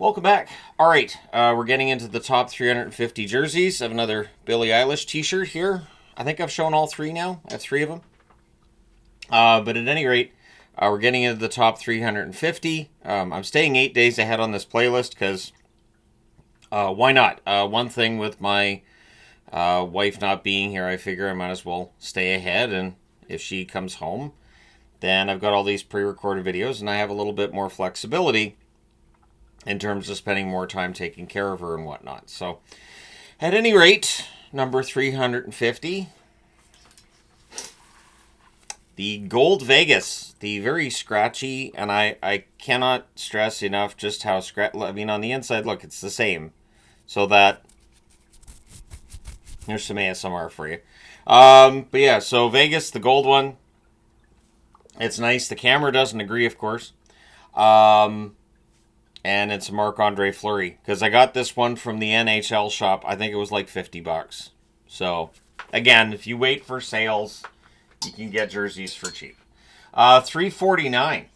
Welcome back. All right, we're getting into the top 350 jerseys. I have another Billie Eilish t-shirt here. I think I've shown all three now. I have three of them. But at any rate, we're getting into the top 350. I'm staying 8 days ahead on this playlist because why not? One thing with my wife not being here, I figure I might as well stay ahead. And if she comes home, then I've got all these pre-recorded videos and I have a little bit more flexibility in terms of spending more time taking care of her and whatnot. So, at any rate, number 350, the Gold Vegas, the very scratchy, and I cannot stress enough just how I mean, on the inside, look, it's the same. So that, here's some ASMR for you. But yeah, so Vegas, the gold one, it's nice. The camera doesn't agree, of course. And it's a Marc-Andre Fleury. Because I got this one from the NHL shop. I think it was like $50. So, again, if you wait for sales, you can get jerseys for cheap. $349.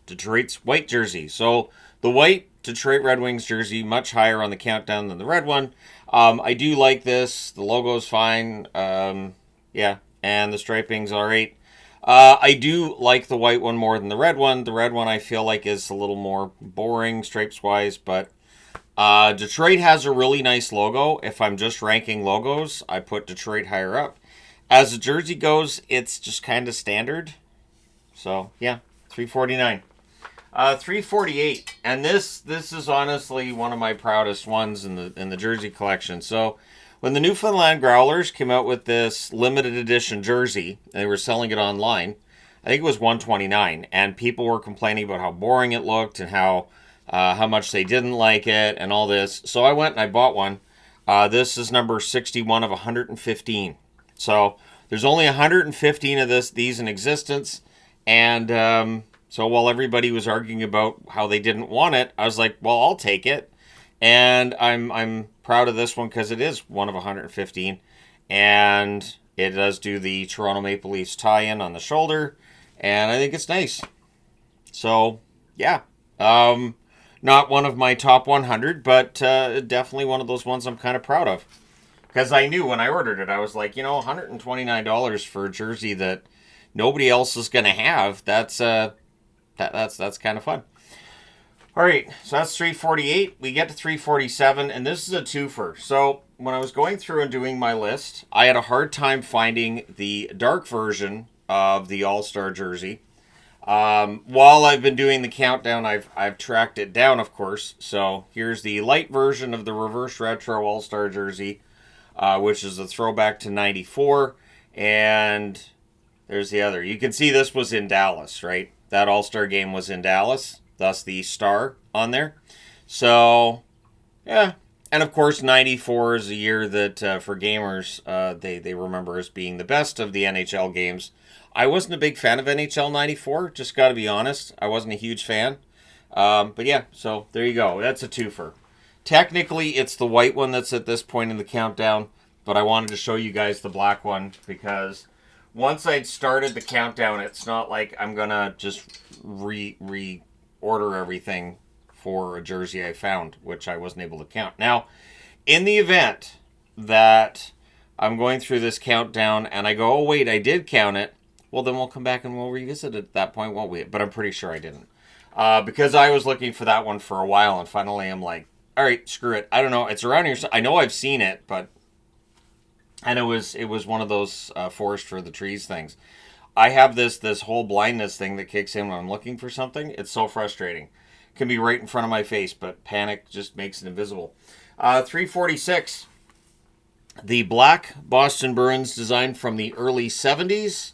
Detroit's white jersey. So, the white Detroit Red Wings jersey, much higher on the countdown than the red one. I do like this. The logo's fine. Yeah, and the striping's alright. I do like the white one more than the red one. The red one I feel like is a little more boring stripes-wise, but Detroit has a really nice logo. If I'm just ranking logos, I put Detroit higher up. As the jersey goes, it's just kind of standard. So, yeah, $349. $348, and this is honestly one of my proudest ones in the jersey collection. So, when the Newfoundland Growlers came out with this limited edition jersey, and they were selling it online, I think it was $129, and people were complaining about how boring it looked and how much they didn't like it and all this. So I went and I bought one. This is number 61 of 115. So there's only 115 of these in existence, and so while everybody was arguing about how they didn't want it, I was like, well, I'll take it. And I'm proud of this one because it is one of 115. And it does do the Toronto Maple Leafs tie-in on the shoulder. And I think it's nice. So, yeah. Not one of my top 100, but definitely one of those ones I'm kind of proud of. Because I knew when I ordered it, I was like, you know, $129 for a jersey that nobody else is going to have. That's kind of fun. All right, so that's 348. We get to 347, and this is a twofer. So when I was going through and doing my list, I had a hard time finding the dark version of the All-Star jersey. While I've been doing the countdown, I've tracked it down, of course. So here's the light version of the reverse retro All-Star jersey, which is a throwback to 94. And there's the other. You can see this was in Dallas, right? That All-Star game was in Dallas. Thus the star on there. So, yeah. And of course, 94 is a year that for gamers, they remember as being the best of the NHL games. I wasn't a big fan of NHL 94, just got to be honest. I wasn't a huge fan. But yeah, so there you go. That's a twofer. Technically, it's the white one that's at this point in the countdown, but I wanted to show you guys the black one because once I'd started the countdown, it's not like I'm going to just order everything for a jersey I found, which I wasn't able to count. Now, in the event that I'm going through this countdown and I go, oh, wait, I did count it, well, then we'll come back and we'll revisit it at that point, won't we? But I'm pretty sure I didn't. Because I was looking for that one for a while, and finally I'm like, all right, screw it. I don't know. It's around here. I know I've seen it, but... And it was one of those forest for the trees things. I have this whole blindness thing that kicks in when I'm looking for something. It's so frustrating. It can be right in front of my face, but panic just makes it invisible. 346. The black Boston Bruins design from the early 70s,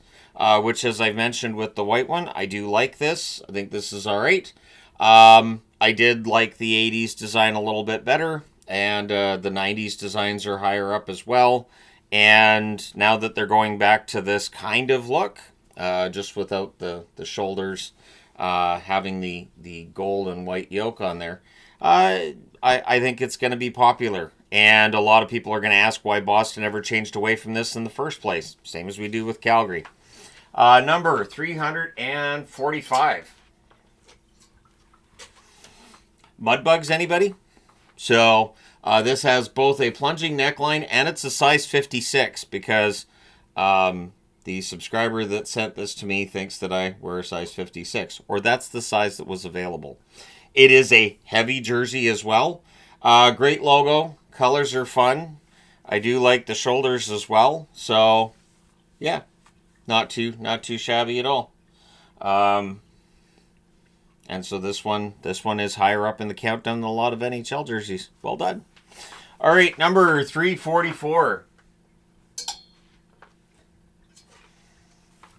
which, as I've mentioned with the white one, I do like this. I think this is all right. I did like the 80s design a little bit better, and the 90s designs are higher up as well. And now that they're going back to this kind of look, just without the shoulders, having the gold and white yoke on there, I think it's going to be popular. And a lot of people are going to ask why Boston ever changed away from this in the first place. Same as we do with Calgary. Number 345. mud bugs, anybody? So this has both a plunging neckline and it's a size 56 because the subscriber that sent this to me thinks that I wear a size 56, or that's the size that was available. It is a heavy jersey as well. Great logo. Colors are fun. I do like the shoulders as well. So, yeah, not too shabby at all. And so this one is higher up in the countdown than a lot of NHL jerseys. Well done. All right, number 344.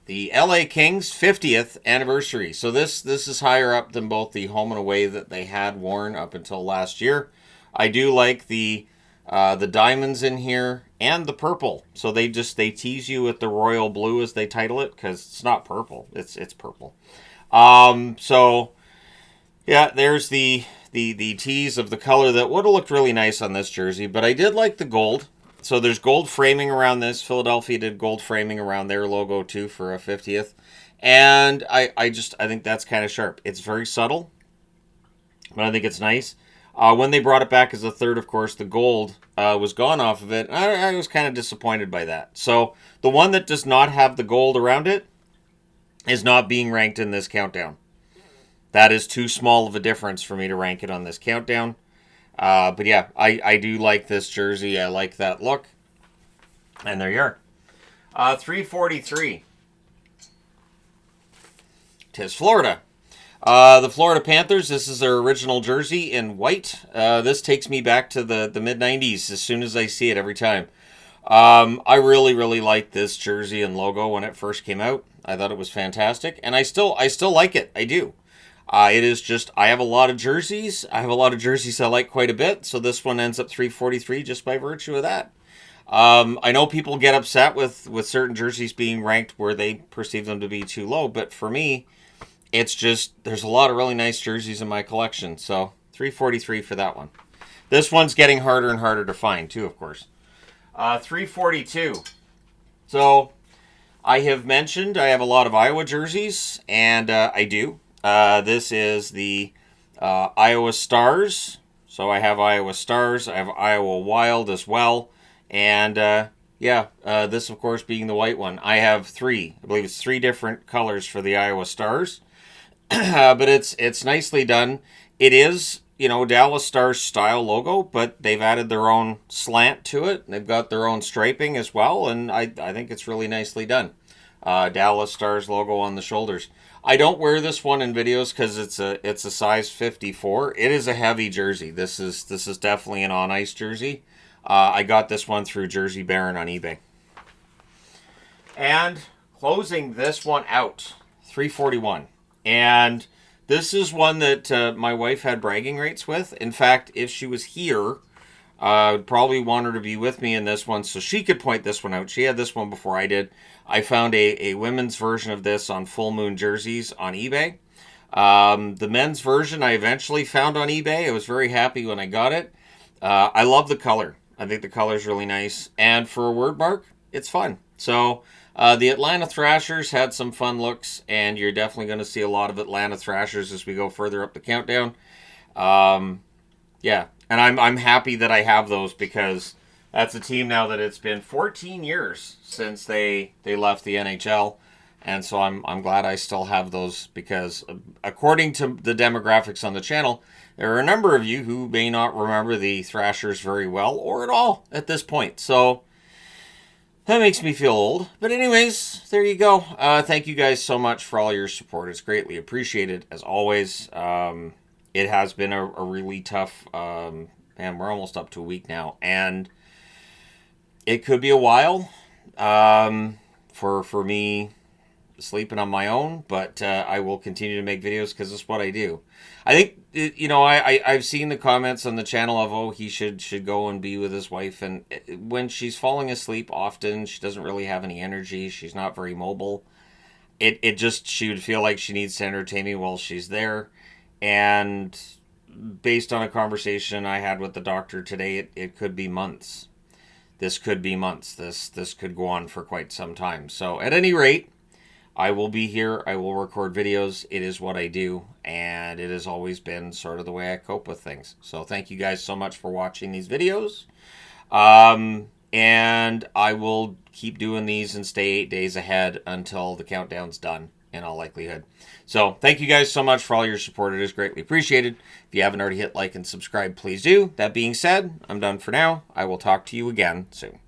The LA Kings 50th anniversary. So this is higher up than both the home and away that they had worn up until last year. I do like the diamonds in here and the purple. So they tease you with the royal blue as they title it, because it's not purple. It's purple. So yeah, there's the tease of the color that would have looked really nice on this jersey, but I did like the gold. So there's gold framing around this. Philadelphia did gold framing around their logo too for a 50th. And I think that's kind of sharp. It's very subtle, but I think it's nice. When they brought it back as a third, of course, the gold was gone off of it. I was kind of disappointed by that. So the one that does not have the gold around it is not being ranked in this countdown. That is too small of a difference for me to rank it on this countdown. But yeah, I do like this jersey. I like that look. And there you are. 343. 'Tis Florida. The Florida Panthers, this is their original jersey in white. This takes me back to the mid-90s as soon as I see it every time. I really, really liked this jersey and logo when it first came out. I thought it was fantastic. And I still like it. I do. It is just, I have a lot of jerseys. I have a lot of jerseys I like quite a bit. So this one ends up 343 just by virtue of that. I know people get upset with certain jerseys being ranked where they perceive them to be too low. But for me, it's just, there's a lot of really nice jerseys in my collection. So 343 for that one. This one's getting harder and harder to find too, of course. 342. So I have mentioned I have a lot of Iowa jerseys, and I do. This is the Iowa Stars. So I have Iowa Stars. I have Iowa Wild as well. And this, of course, being the white one. I have three. I believe it's 3 different colors for the Iowa Stars. But it's nicely done. It is, Dallas Stars style logo, but they've added their own slant to it. They've got their own striping as well, and I think it's really nicely done. Dallas Stars logo on the shoulders. I don't wear this one in videos because it's a size 54. It is a heavy jersey. This is definitely an on ice jersey. I got this one through Jersey Baron on eBay. And closing this one out, 341. And this is one that my wife had bragging rights with. In fact, if she was here, I would probably want her to be with me in this one so she could point this one out. She had this one before I did. I found a women's version of this on Full Moon Jerseys on eBay. The men's version I eventually found on eBay. I was very happy when I got it. I love the color. I think the color is really nice. And for a word mark, it's fun. So the Atlanta Thrashers had some fun looks, and you're definitely going to see a lot of Atlanta Thrashers as we go further up the countdown. Yeah, and I'm happy that I have those because that's a team now that it's been 14 years since they left the NHL. And so I'm glad I still have those because according to the demographics on the channel, there are a number of you who may not remember the Thrashers very well or at all at this point. So that makes me feel old. But anyways, there you go. Thank you guys so much for all your support. It's greatly appreciated as always. It has been a really tough, and we're almost up to a week now. And it could be a while for me sleeping on my own, but I will continue to make videos because it's what I do. I think, I've seen the comments on the channel of, oh, he should go and be with his wife. And when she's falling asleep often, she doesn't really have any energy. She's not very mobile. She would feel like she needs to entertain me while she's there. And based on a conversation I had with the doctor today, it could be months. This could be months. This could go on for quite some time. So at any rate, I will be here. I will record videos. It is what I do, and it has always been sort of the way I cope with things. So thank you guys so much for watching these videos. And I will keep doing these and stay 8 days ahead until the countdown's done, in all likelihood. So thank you guys so much for all your support. It is greatly appreciated. If you haven't already hit like and subscribe, please do. That being said, I'm done for now. I will talk to you again soon.